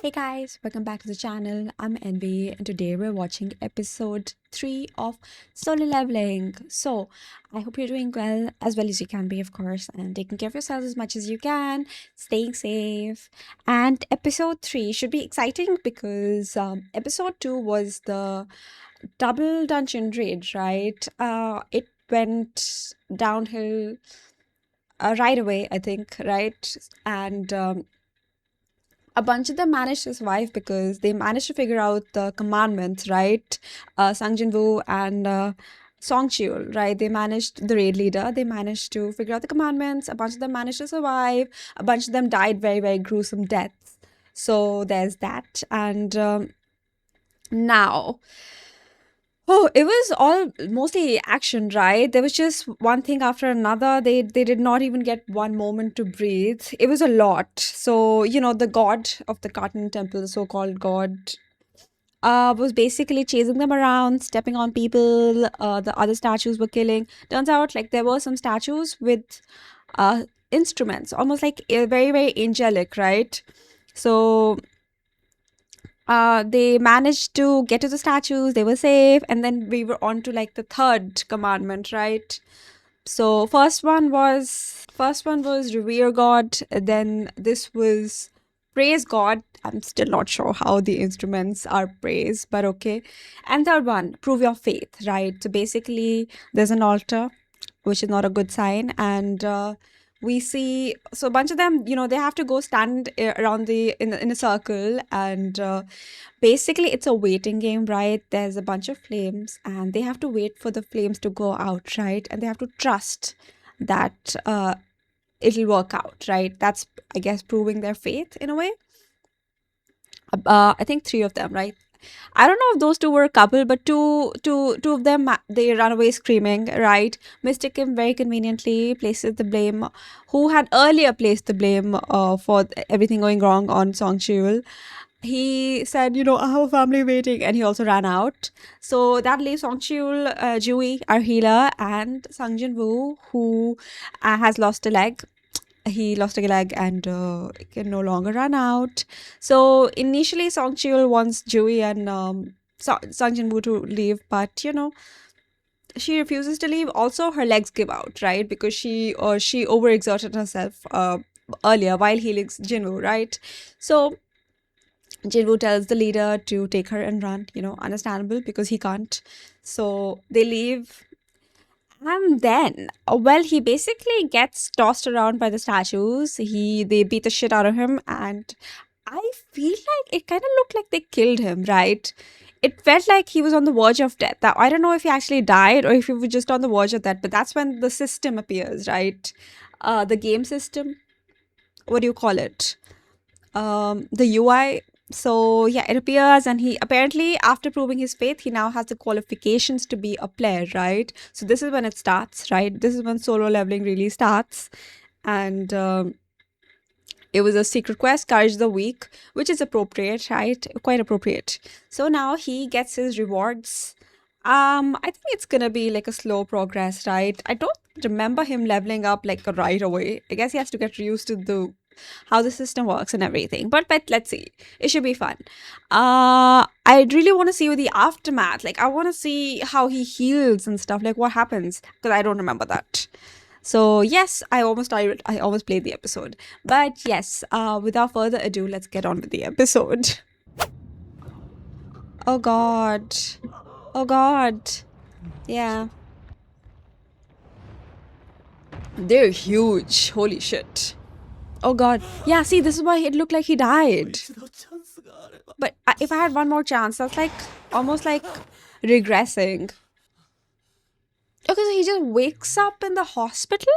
Hey guys, welcome back to the channel. I'm NB and today we're watching episode 3 of Solo Leveling. So, I hope you're doing well as you can be, of course, and taking care of yourselves as much as you can, staying safe. And episode 3 should be exciting because episode 2 was the double dungeon raid, right? It went downhill right away, I think, right? And a bunch of them managed to survive because they managed to figure out the commandments, right? Sang Jinwoo and Song Cheol, right? They managed, the raid leader, they managed to figure out the commandments. A bunch of them managed to survive. A bunch of them died very, very gruesome deaths. So there's that. And now, oh, it was all mostly action, right? There was just one thing after another. They did not even get one moment to breathe. It was a lot. So, the god of the Garden Temple, the so-called god, was basically chasing them around, stepping on people. The other statues were killing. Turns out, like there were some statues with instruments, almost like very, very angelic, right? So they managed to get to the statues, they were safe, and then we were on to like the third commandment, right? So first one was revere God, then this was praise God. I'm still not sure how the instruments are praised, but okay. And third one, prove your faith, right? So basically there's an altar, which is not a good sign, and we see, so a bunch of them, they have to go stand around in a circle, and basically it's a waiting game, right? There's a bunch of flames and they have to wait for the flames to go out, right? And they have to trust that it'll work out, right? That's, I guess, proving their faith in a way. I think three of them, right? I don't know if those two were a couple, but two of them, they run away screaming, right? Mr. Kim very conveniently places the blame, who had earlier placed the blame for everything going wrong on Song Chul. He said, I have a family waiting, and he also ran out. So that leaves Song Chul, Jui, our healer, and Sang Jin Woo, who has lost a leg. He lost a leg and can no longer run out. So initially, Song Chul wants Jui and Sang Jin Woo to leave, but she refuses to leave. Also, her legs give out, right? Because she overexerted herself earlier while healing Jinwoo, right? So Jinwoo tells the leader to take her and run, understandable because he can't. So they leave. And then, well, he basically gets tossed around by the statues. They beat the shit out of him, and I feel like it kind of looked like they killed him, right? It felt like he was on the verge of death. Now, I don't know if he actually died or if he was just on the verge of death, but that's when the system appears, right? The game system. What do you call it? The UI. So yeah, it appears, and he apparently, after proving his faith, he now has the qualifications to be a player, right? So this is when it starts, right? This is when solo leveling really starts, and it was a secret quest, Courage of the Week, which is appropriate, right? Quite appropriate. So now he gets his rewards. I think it's gonna be like a slow progress, right? I don't remember him leveling up like right away. I guess he has to get used to the how the system works and everything. But let's see. It should be fun. I really want to see the aftermath. Like I want to see how he heals and stuff. Like what happens because I don't remember that. So yes, I almost played the episode. But yes, without further ado, let's get on with the episode. Oh god. Oh god. Yeah. They're huge. Holy shit. Oh god. Yeah, see, this is why it looked like he died. But if I had one more chance, that's like almost like regressing. Okay, so he just wakes up in the hospital?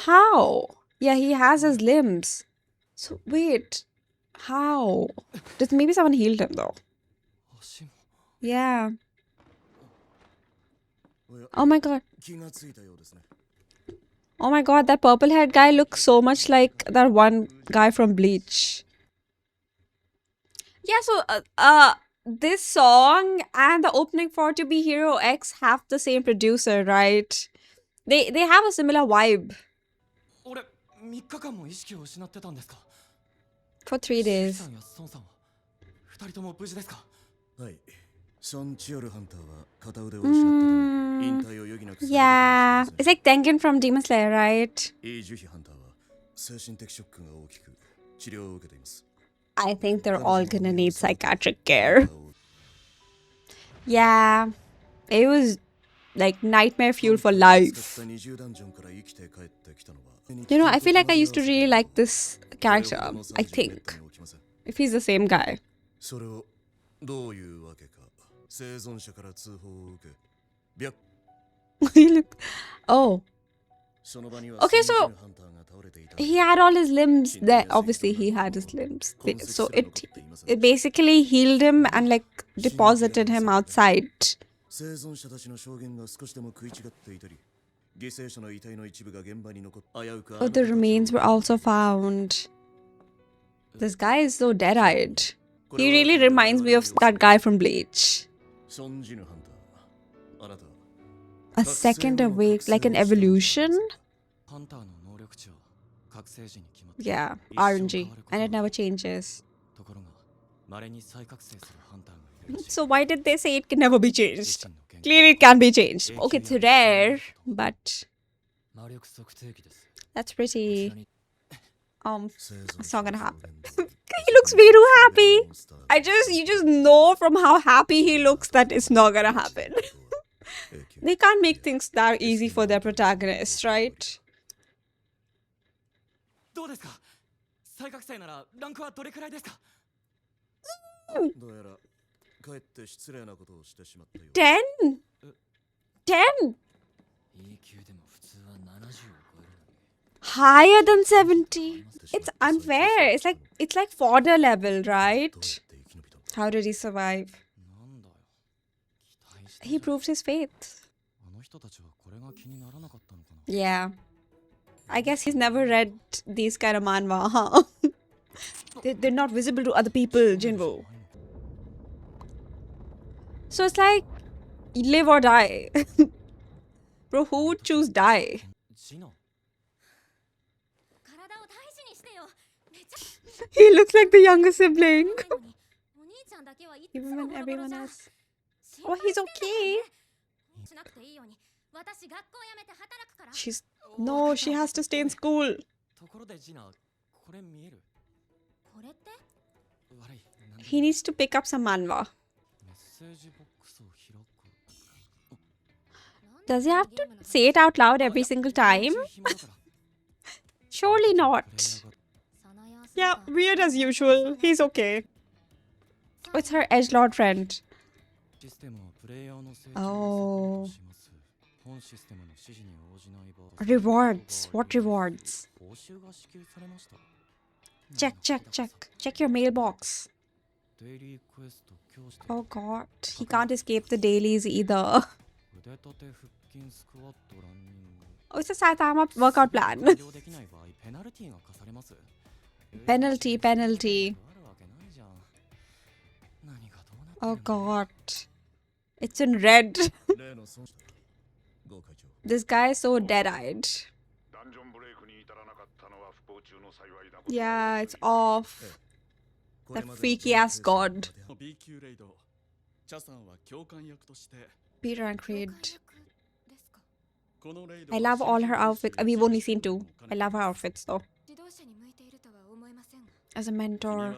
How? Yeah, he has his limbs. So wait, how? Did maybe someone healed him though? Yeah. Oh my god. Oh my god, that purple haired guy looks so much like that one guy from Bleach. Yeah, so this song and the opening for To Be Hero X have the same producer, right? They have a similar vibe. 俺3日間も意識を失ってたんですか for 3 days. 二人とも無事ですか？はい。ソン・チオルハンターは片腕を失ったため引 Mm, 退を余儀なくされるかもしれ yeah, ません。 it's like Tengen from Demon Slayer, right? イ・ジュヒハンターは精神的ショックが大きく治療を受けています。 I think they're 彼 all 女の gonna 目を need 背けて psychiatric ハン care. ターを Yeah, it was like nightmare ソン fuel for から見つかっ life. た20ダンジョンから生きて帰ってきたのは You know, I feel like I used to really like this character, I think. If he's the same guy. それをどういうわけか生存者から通報を受け白 Oh, その場には Okay, 信 so じるハンターが倒れていた he had all his limbs there. Obviously, he had his limbs. So it basically healed him and like deposited him outside. 生存者たちの証言が少しでも食い違っていたり犠牲者の遺体の一部が現場に残って危うく Oh, the remains were also found. This guy is so dead-eyed. He really reminds me of that guy from Bleach. 信じぬハンターあなた A second awake, like an evolution? ハンターの能力値は覚醒時に決まって Yeah, RNG. And it never changes. ところが稀に再覚醒するハンターがいるらしい。 So why did they say it can never be changed? 自身の研究 Clearly it can be changed. Okay, it's rare, but 魔力測定器です。 こ that's ちら pretty... に It's not gonna happen. He looks way too happy. You just know from how happy he looks that it's not gonna happen. They can't make things that easy for their protagonists, right? どうですか？再覚醒ならランクはどれくらいですか？どうやらかえって失礼なことをしてしまったよう 10? 10? EQ でも普通は70を超えるのに。 Higher than 70? It's unfair. It's like fodder level, どう right? やって生き延びたの How did he survive? なんだよ。期待して He た。 proved his faith. あの人たちはこれが気にならなかったのかな。 Yeah. I guess he's never read these kind of manhwa, huh? They're not visible to other people, Jinwoo. So it's like, live or die. Bro, who would choose die? ジノ。 He looks like the younger sibling. Even when everyone else... Oh, he's okay. She's... No, she has to stay in school. ところでジナ、これ見える？悪い。なんで He needs to pick up some manhwa. メッセージボックスを開く。 Does he have to say it out loud every single time? 暇だから Surely not. プレイヤーが Yeah, weird as usual. He's okay. Oh, it's her edgelord friend. システムはプレイヤーの成長 Oh. をサポートします。本システムの指示に応じない場合 Rewards. What rewards? 報酬が支給されました。 Check, check, check. Check your mailbox. デイリークエスト教師 Oh god. He can't escape the dailies either. 腕立て腹筋スクワットランニング Oh, it's a Saitama workout plan. 完了できない場合ペナルティが課されます。 Penalty, penalty. あるわけないじゃん。何がどうなって Oh るの？ god. It's in red. 例の損したゴー会長 This guy is so dead-eyed. ダンジョンブレイクに至らなかったのは不幸中の幸いだ。 Yeah, it's off. これ That までの freaky ass god. B 級レイドチャさんは教官役として Peter and Creed. このレイド I love all her outfits. We've only seen 2. I love her outfits though. As a mentor.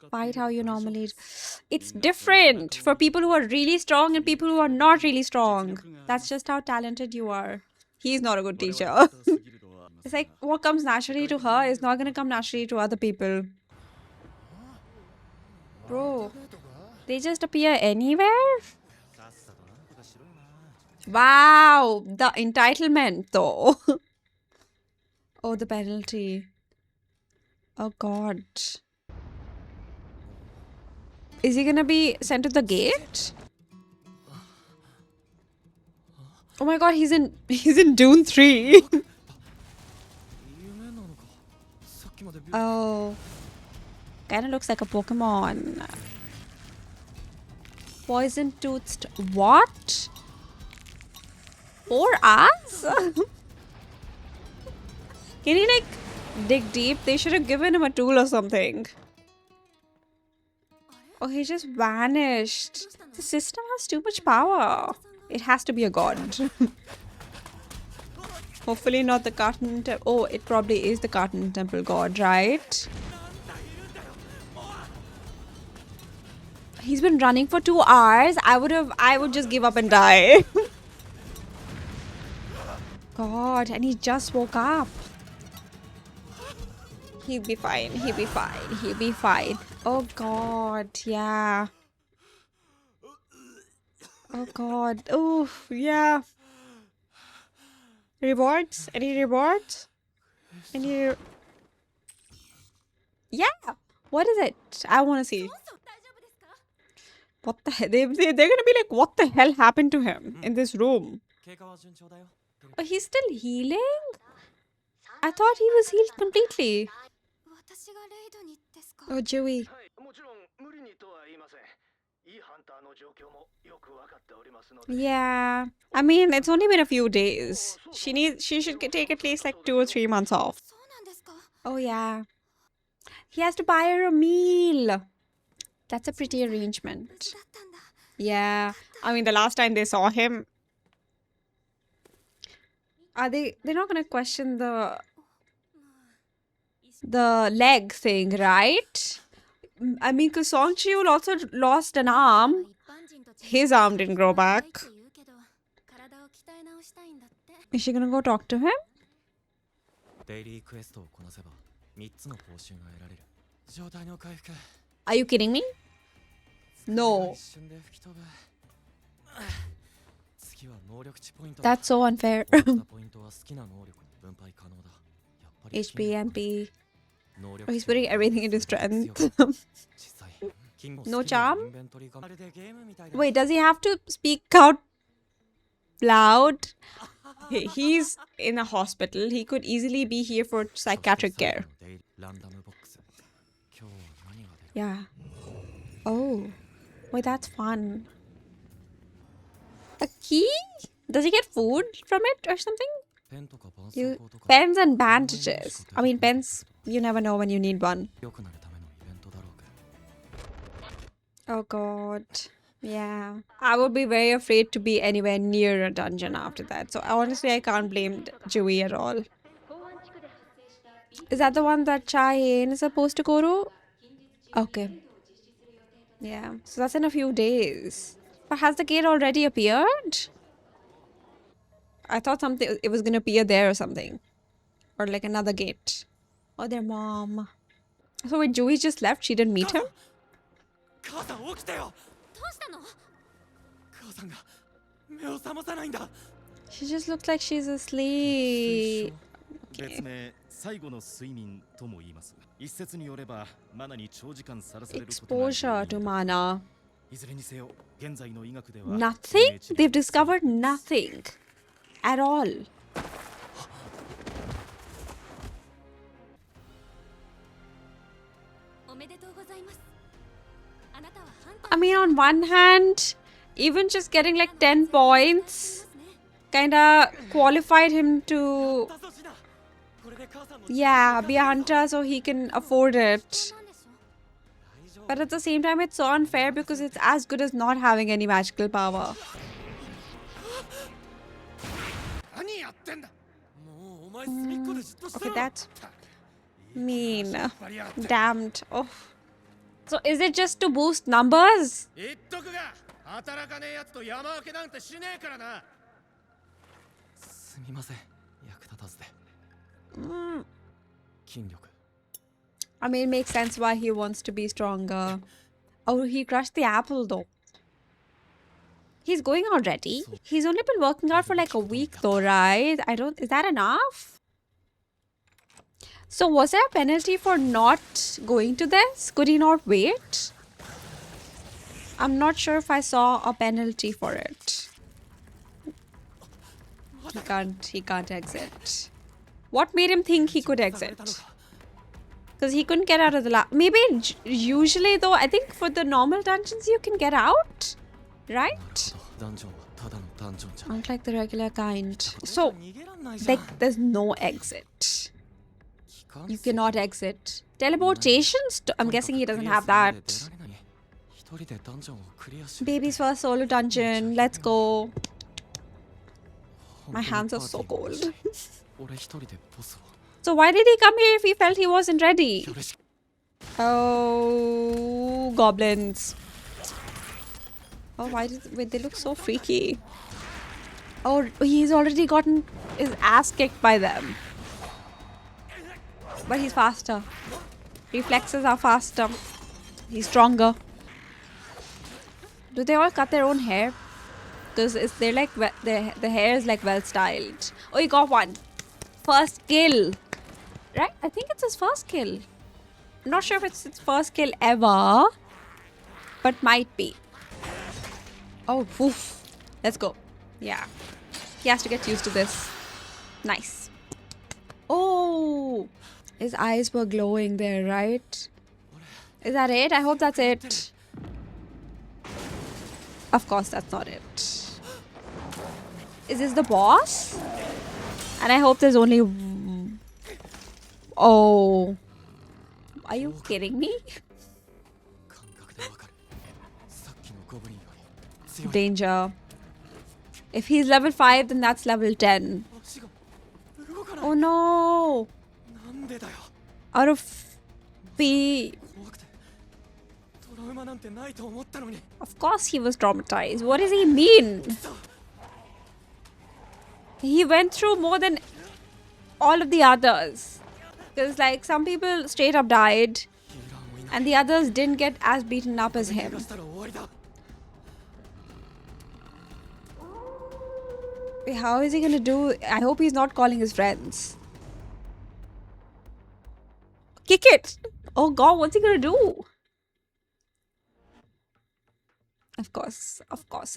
Fight how you normally... It's different for people who are really strong and people who are not really strong. That's just how talented you are. He's not a good teacher. It's like what comes naturally to her is not gonna come naturally to other people. Bro, they just appear anywhere? Wow, the entitlement though. Oh, the penalty. Oh god. Is he gonna be sent to the gate? Oh my god, he's in Dune 3. 夢なのか。さっきまで Oh. Kinda looks like a Pokemon. Poison toothed what? 4 hours? Can he like dig deep. They should have given him a tool or something. Oh, he just vanished. The system has too much power. It has to be a god. Hopefully not the carton oh, it probably is the carton temple god, right? He's been running for 2 hours. I would just give up and die. God, and he just woke up. He'll be fine. He'll be fine. He'll be fine. Oh God, yeah. Oh God. Oh, yeah. Rewards? Any rewards? Any... Yeah. What is it? I want to see. What the hell? They're gonna be like, what the hell happened to him in this room? 経過は順調だよ。 Oh, he's still healing? I thought he was healed completely. 私がレイドにですか？ Oh, Joey. はいもちろん無理にとは言いませんいいハンターの状況もよく分かっておりますので Yeah. I mean, it's only been a few days. She should take at least like 2 or 3 months off. そうなんですか？ Oh, yeah. He has to buy her a meal. That's a pretty 無事 arrangement. だったんだ。 Yeah. I mean, the last time they saw him, they're not gonna question the leg thing, right? I mean, because Song Chi-yul also lost an arm. 一般人と違って His arm didn't grow ないっ back. て言うけど、体を鍛え直したいんだって。 Is she gonna go talk to him? デイリークエストをこなせば3つの報酬が得られる。状態の回復。 Are you kidding me? No. 一瞬で吹き飛ぶ。次は能力値ポイント。 That's so unfair. こうしたポイントは好きな能力に分配可能だ。やっぱり HP, MP. 能 Oh, 力 he's 値 putting は everything into 強 strength. く実際金も No スキル charm? インベントリーがまるでゲームみたいだ。 Wait, does he have to speak out loud? He's in a hospital. He could easily be here for psychiatric care. ランダムボックス。今日は何が出る？ Yeah. Oh. Wait, that's fun. A key? Does he get food from it or something? ペンとか絆創 You 膏とか pens and bandages. I mean, pens. You never know when you need one. 良くなるためのイベントだろうか。 Oh God. Yeah. I would be very afraid to be anywhere near a dungeon after that. So honestly, I can't blame Joey at all. Is that the one that Cheyenne is supposed to go to? Okay. Yeah. So that's in a few days. But has the gate already appeared? I thought something it was gonna appear there or something. Or like another gate. Or their mom. So when Joey just left, she didn't meet him? 母さん起きてよ。どうしたの？母さんが目を覚まさないんだ。 She just looks like she's asleep. 別名最後の睡眠とも言います一説によればマナに長時間さらされることが Exposure to mana. いずれにせよ現在の医学では Nothing? They've discovered nothing. At all. おめでとうございます。あなたはハンター I mean, on one hand, even just getting like 10 points ですね。 kinda qualified him to, だぞしな。これで母さんの yeah, be a hunter so he can afford it. なんでしょう？ 大丈夫。 But at the same time, it's so unfair because it's as good as not having any magical power. 何やってんだもうお前隅っこでじっとして Okay, ろ。 that's mean. バリアって Damned. Oh. So is it just to boost numbers? 言っとくが働かねえやつと山分けなんてしねえからなすみません。役立たずで。 Mm. 筋力。 I mean, it makes sense why he wants to be stronger. Oh, he crushed the apple though. He's going already? He's only been working out for like a week though, right? Is that enough? So was there a penalty for not going to this? Could he not wait? I'm not sure if I saw a penalty for it. He can't exit. What made him think he could exit? Because he couldn't get out of the maybe usually though, I think for the normal dungeons you can get out, right? ダンジョンはただのダンジョンじゃない。 Unlike the regular kind. So 逃げらんないじゃん。 there's no exit. 機 You cannot exit. Teleportations? I'm guessing he doesn't have that. Baby's first solo dungeon. Let's go. My hands are so cold. So why did he come here if he felt he wasn't ready? Oh, goblins. Oh, wait, they look so freaky. Oh, he's already gotten his ass kicked by them. But he's faster. Reflexes are faster. He's stronger. Do they all cut their own hair? Because they're like the hair is like well styled. Oh, he got one. First kill. Right? I think it's his first kill. I'm not sure if it's his first kill ever. But might be. Oh, poof. Let's go. Yeah. He has to get used to this. Nice. Oh. His eyes were glowing there, right? Is that it? I hope that's it. Of course, that's not it. Is this the boss? And I hope there's only... Oh. Are you kidding me? Danger. If he's level 5, then that's level 10. Oh no! Out of P. Of course he was traumatized. What does he mean? He went through more than all of the others. Because like some people straight up died and the others didn't get as beaten up as him. Wait, how is he gonna do? I hope he's not calling his friends. Kick it! Oh god, what's he gonna do? Of course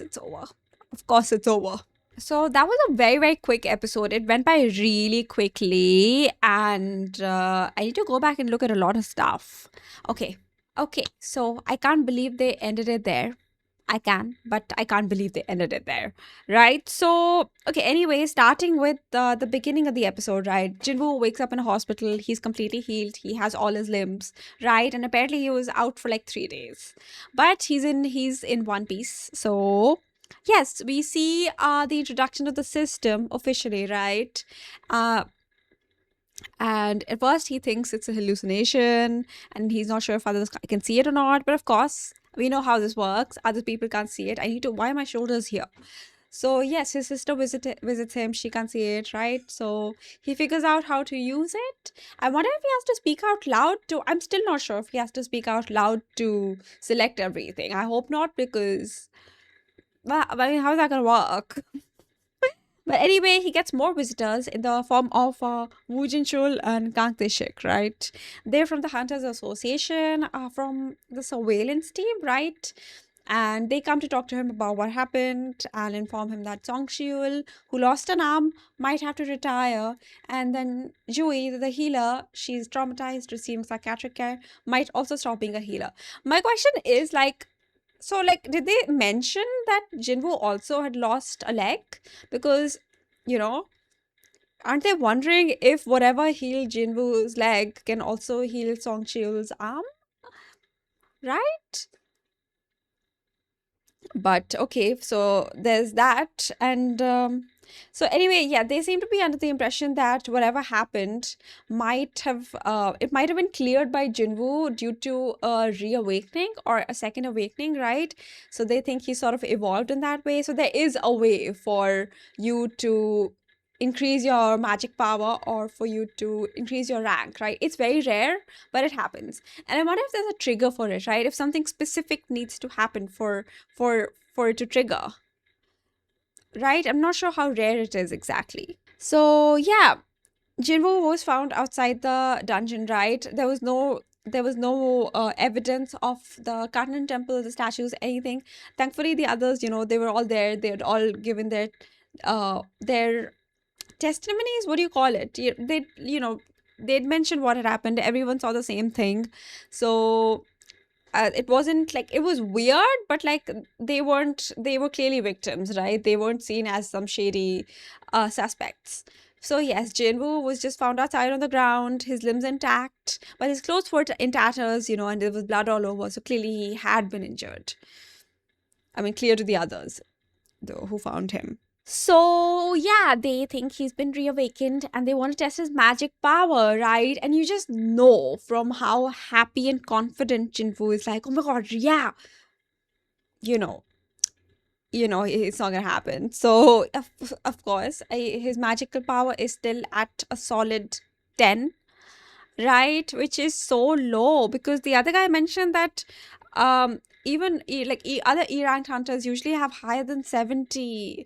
it's over. Of course it's over. So that was a very, very quick episode. It went by really quickly and I need to go back and look at a lot of stuff. Okay, so I can't believe they ended it there. I can, but I can't believe they ended it there, right? So, okay, anyway, starting with the beginning of the episode, right? Jinwoo wakes up in a hospital. He's completely healed. He has all his limbs, right? And apparently he was out for like 3 days. But he's in one piece. So, yes, we see the introduction of the system officially, right? And at first he thinks it's a hallucination and he's not sure if others can see it or not. But of course, we know how this works. Other people can't see it. Why are my shoulders here? So yes, his sister visits him. She can't see it, right? So he figures out how to use it. I wonder if he has to speak out loud to... I'm still not sure if he has to speak out loud to select everything. I hope not, because... Well, I mean, how's that gonna work? But anyway, he gets more visitors in the form of Woo Jin-chul and Kang Tae-shik, right? They're from the Hunters Association, from the surveillance team, right? And they come to talk to him about what happened and inform him that Song Shiul, who lost an arm, might have to retire. And then Jui, the healer, she's traumatized, receiving psychiatric care, might also stop being a healer. My question is, like, so, like, did they mention that Jinwoo also had lost a leg? Because, you know, aren't they wondering if whatever healed Jinwoo's leg can also heal Song Chiul's arm? Right? But, okay, so there's that. And so anyway, yeah, they seem to be under the impression that whatever happened might have been cleared by Jinwoo due to a reawakening or a second awakening, right? So they think he sort of evolved in that way. So there is a way for you to increase your magic power or for you to increase your rank, right? It's very rare, but it happens. And I wonder if there's a trigger for it, right? If something specific needs to happen for it to trigger, right? I'm not sure how rare it is exactly. So yeah, Jinwoo was found outside the dungeon, right? There was no evidence of the Kannon temple, the statues, anything. Thankfully, the others, you know, they were all there. They had all given their testimonies. What do you call it? They'd mentioned what had happened. Everyone saw the same thing. So it wasn't like, it was weird, but like they were clearly victims, right? They weren't seen as some shady suspects. So yes, Jinwoo was just found outside on the ground, his limbs intact, but his clothes were in tatters, and there was blood all over. So clearly he had been injured. I mean, clear to the others, though, who found him. So yeah, they think he's been reawakened and they want to test his magic power, right? And you just know from how happy and confident Jinwoo is, like, oh my god, yeah, you know, it's not gonna happen. So of course, his magical power is still at a solid 10, right? Which is so low because the other guy mentioned that even other E ranked hunters usually have higher than 70.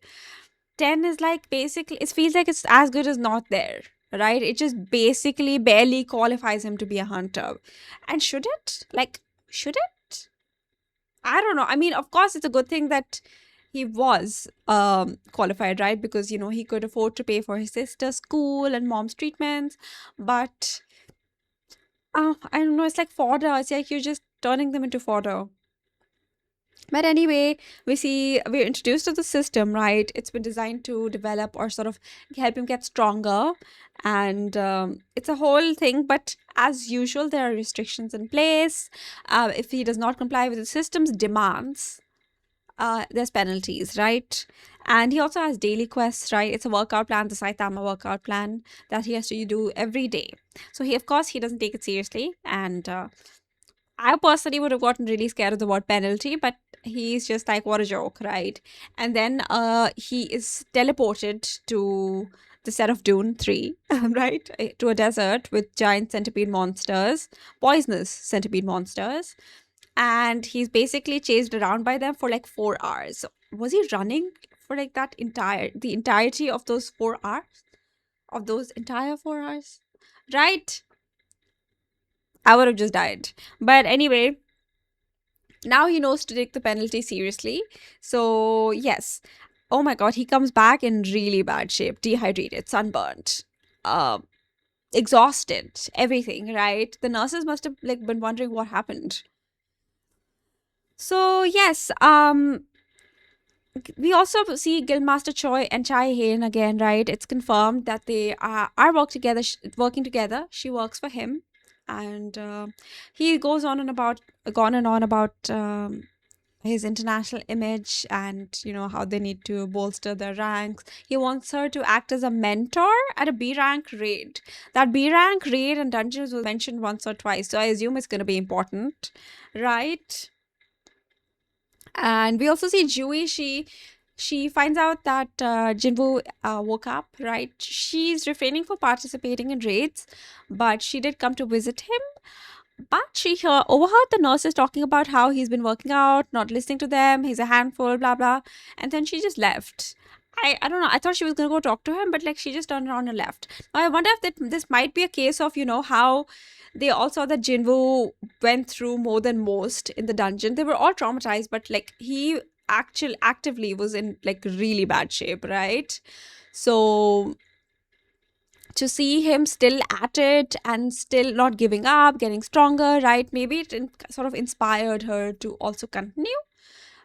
10 is like basically, it feels like it's as good as not there, right? It just basically barely qualifies him to be a hunter. And should it? Should it? I don't know. I mean, of course, it's a good thing that he was qualified, right? Because, he could afford to pay for his sister's school and mom's treatments. But I don't know. It's like fodder. It's like you're just turning them into fodder. But anyway, we're introduced to the system, right? It's been designed to develop or sort of help him get stronger. And it's a whole thing. But as usual, there are restrictions in place. If he does not comply with the system's demands, there's penalties, right? And he also has daily quests, right? It's a workout plan, the Saitama workout plan that he has to do every day. So of course, he doesn't take it seriously. And I personally would have gotten really scared of the word penalty, but he's just like, what a joke, right? And then he is teleported to the set of Dune 3, right? To a desert with giant centipede monsters, poisonous centipede monsters. And he's basically chased around by them for like 4 hours. So was he running for like the entirety of those 4 hours? Of those entire 4 hours? Right? I would have just died. But anyway, now he knows to take the penalty seriously. So, yes. Oh my god, he comes back in really bad shape, dehydrated, sunburnt, exhausted, everything, right? The nurses must have like been wondering what happened. So, yes, we also see Guildmaster Choi and Chai Hain again, right? It's confirmed that they are working together. She works for him, and he goes gone and on about his international image and how they need to bolster their ranks. He wants her to act as a mentor at a B rank raid. That B rank raid and dungeons was mentioned once or twice, so I assume it's going to be important, right? And we also see Jui. She finds out that Jinwoo woke up, right? She's refraining from participating in raids, but she did come to visit him. But she overheard the nurses talking about how he's been working out, not listening to them, he's a handful, blah, blah. And then she just left. I don't know. I thought she was going to go talk to him, but like she just turned around and left. Now, I wonder if this might be a case of, how they all saw that Jinwoo went through more than most in the dungeon. They were all traumatized, but like he actively was in like really bad shape, right? So to see him still at it and still not giving up, getting stronger, right? Maybe it sort of inspired her to also continue.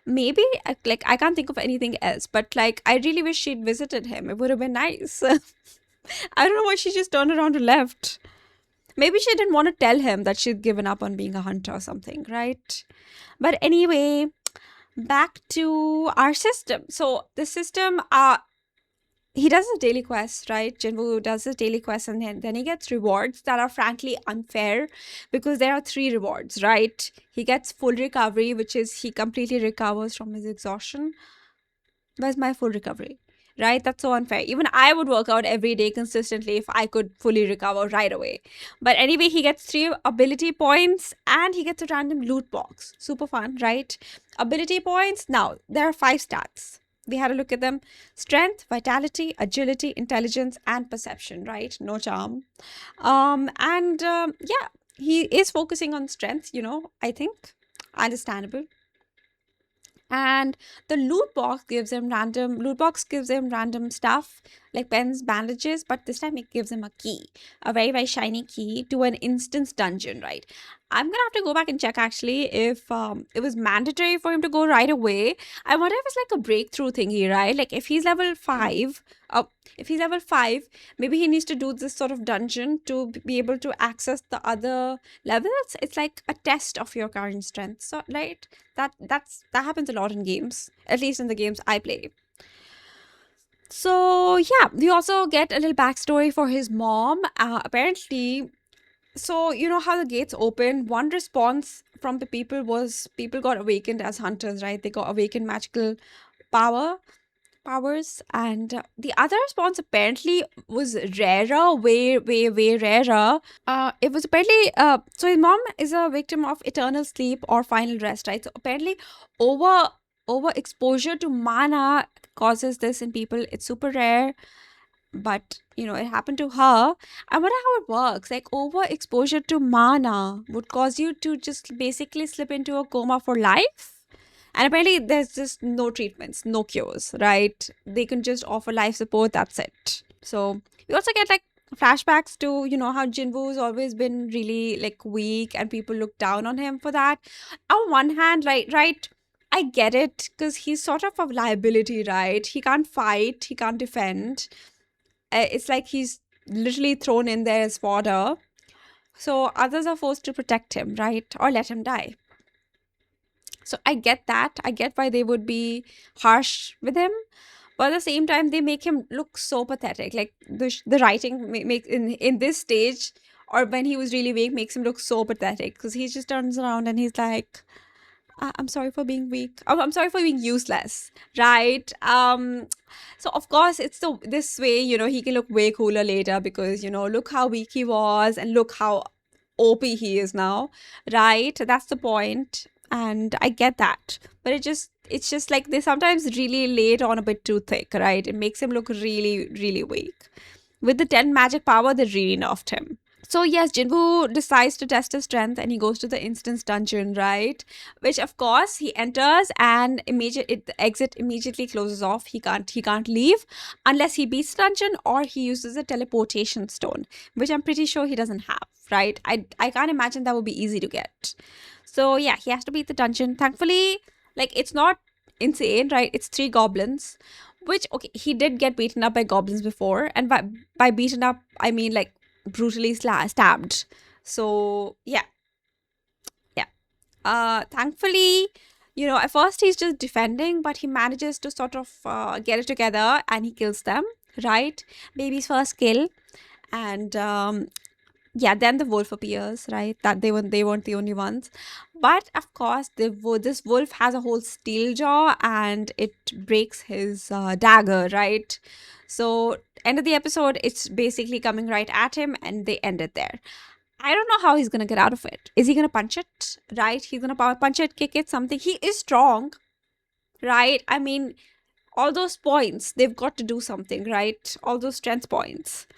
Maybe like I can't think of anything else, but like I really wish she'd visited him. It would have been nice. I don't know why she just turned around and left. Maybe she didn't want to tell him that she'd given up on being a hunter or something, right? But anyway, back to our system. So the system, he does his daily quest, right? Jinwoo does his daily quest, and then he gets rewards that are frankly unfair because there are 3 rewards, right? He gets full recovery, which is he completely recovers from his exhaustion. Where's my full recovery? Right? That's so unfair. Even I would work out every day consistently if I could fully recover right away. But anyway, he gets 3 ability points and he gets a random loot box. Super fun, right? Ability points. Now, there are 5 stats. We had a look at them: strength, vitality, agility, intelligence, and perception, right? No charm. Yeah, he is focusing on strength, I think. Understandable. And the loot box gives him random stuff like pens, bandages, but this time it gives him a key, a very, very shiny key to an instance dungeon, right? I'm gonna have to go back and check actually if it was mandatory for him to go right away. I wonder if it's like a breakthrough thingy, right? Like if he's level 5, if he's level 5, maybe he needs to do this sort of dungeon to be able to access the other levels. It's like a test of your current strength. So right? That happens a lot in games, at least in the games I play. So yeah, we also get a little backstory for his mom. Apparently, so you know how the gates open. One response from the people was people got awakened as hunters, right? They got awakened magical powers, and the other response apparently was rarer, way rarer. It was apparently so his mom is a victim of eternal sleep or final rest, right? So apparently, over overexposure to mana causes this in people. It's super rare, but you know it happened to her. I wonder how it works. Like overexposure to mana would cause you to just basically slip into a coma for life. And apparently there's just no treatments, no cures, right? They can just offer life support, that's it. So we also get like flashbacks to, you know, how Jinwoo's always been really like weak and people look down on him for that. On one hand, right, I get it because he's sort of a liability, right? He can't fight, he can't defend. It's like he's literally thrown in there as fodder. So others are forced to protect him, right? Or let him die. So I get that. I get why they would be harsh with him. But at the same time, they make him look so pathetic. Like the writing make in this stage, or when he was really weak, makes him look so pathetic because he just turns around and he's like, I'm sorry for being weak. I'm sorry for being useless, right? So of course it's this way, you know, he can look way cooler later because, you know, look how weak he was and look how OP he is now, right? That's the point, and I get that. But it's just like they sometimes really lay it on a bit too thick, right? It makes him look really weak. With the 10 magic power, they really nerfed him. So yes, Jinwoo decides to test his strength and he goes to the instance dungeon, right? Which of course he enters and the exit immediately closes off. He can't leave unless he beats the dungeon or he uses a teleportation stone, which I'm pretty sure he doesn't have, right? I can't imagine that would be easy to get. So yeah, he has to beat the dungeon. Thankfully, like it's not insane, right? It's 3 goblins. Which okay, he did get beaten up by goblins before, and by beaten up I mean like brutally stabbed. So yeah, yeah. Thankfully, you know, at first he's just defending, but he manages to sort of get it together and he kills them. Right, baby's first kill, and yeah, then the wolf appears, right? That they weren't the only ones, but of course this wolf has a whole steel jaw and it breaks his dagger, right? So end of the episode, it's basically coming right at him and they end it there. I don't know how he's gonna get out of it. Is he gonna punch it, right? He's gonna punch it, kick it, something. He is strong, right? I mean, all those points, they've got to do something, right? All those strength points.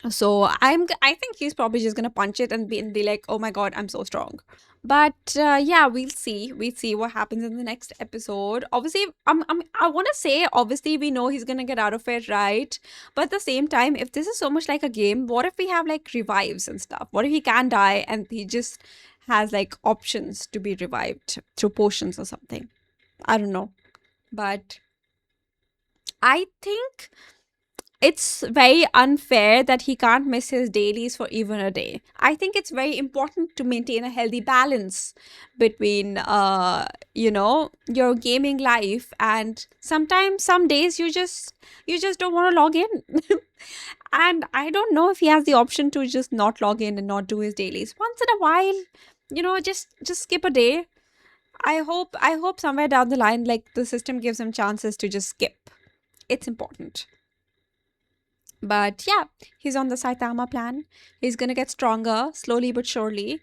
So I think he's probably just gonna punch it and be like, oh my god, I'm so strong. But yeah, we'll see what happens in the next episode. Obviously, I want to say obviously we know he's gonna get out of it, right? But at the same time, if this is so much like a game, what if we have like revives and stuff? What if he can die and he just has like options to be revived through potions or something? I don't know, but I think it's very unfair that he can't miss his dailies for even a day. I think it's very important to maintain a healthy balance between you know, your gaming life, and sometimes some days you just don't want to log in. And I don't know if he has the option to just not log in and not do his dailies once in a while, you know, just skip a day. I hope somewhere down the line like the system gives him chances to just skip. It's important. But yeah, he's on the Saitama plan. He's gonna get stronger slowly but surely.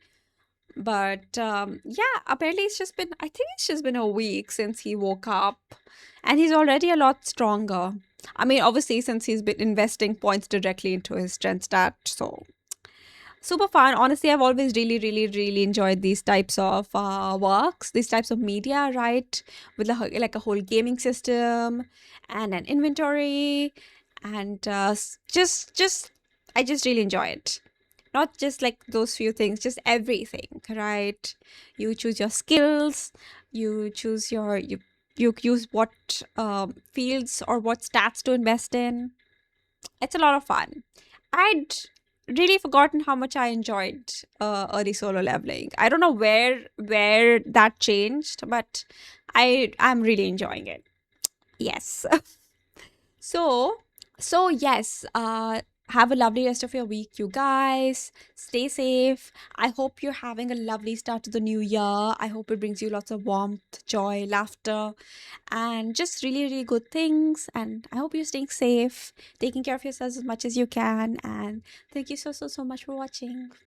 But yeah, apparently I think it's just been a week since he woke up. And he's already a lot stronger. I mean, obviously, since he's been investing points directly into his strength stat. So super fun. Honestly, I've always really enjoyed these types of works, these types of media, right? With like a whole gaming system and an inventory, and just I just really enjoy it. Not just like those few things, just everything, right? You choose your skills, you choose you use what fields or what stats to invest in. It's a lot of fun. I'd really forgotten how much I enjoyed early solo leveling. I don't know where that changed, but I'm really enjoying it. Yes. So, yes, have a lovely rest of your week, you guys. Stay safe. I hope you're having a lovely start to the new year. I hope it brings you lots of warmth, joy, laughter, and just really, really good things. And I hope you're staying safe, taking care of yourselves as much as you can. And thank you so, so, so much for watching.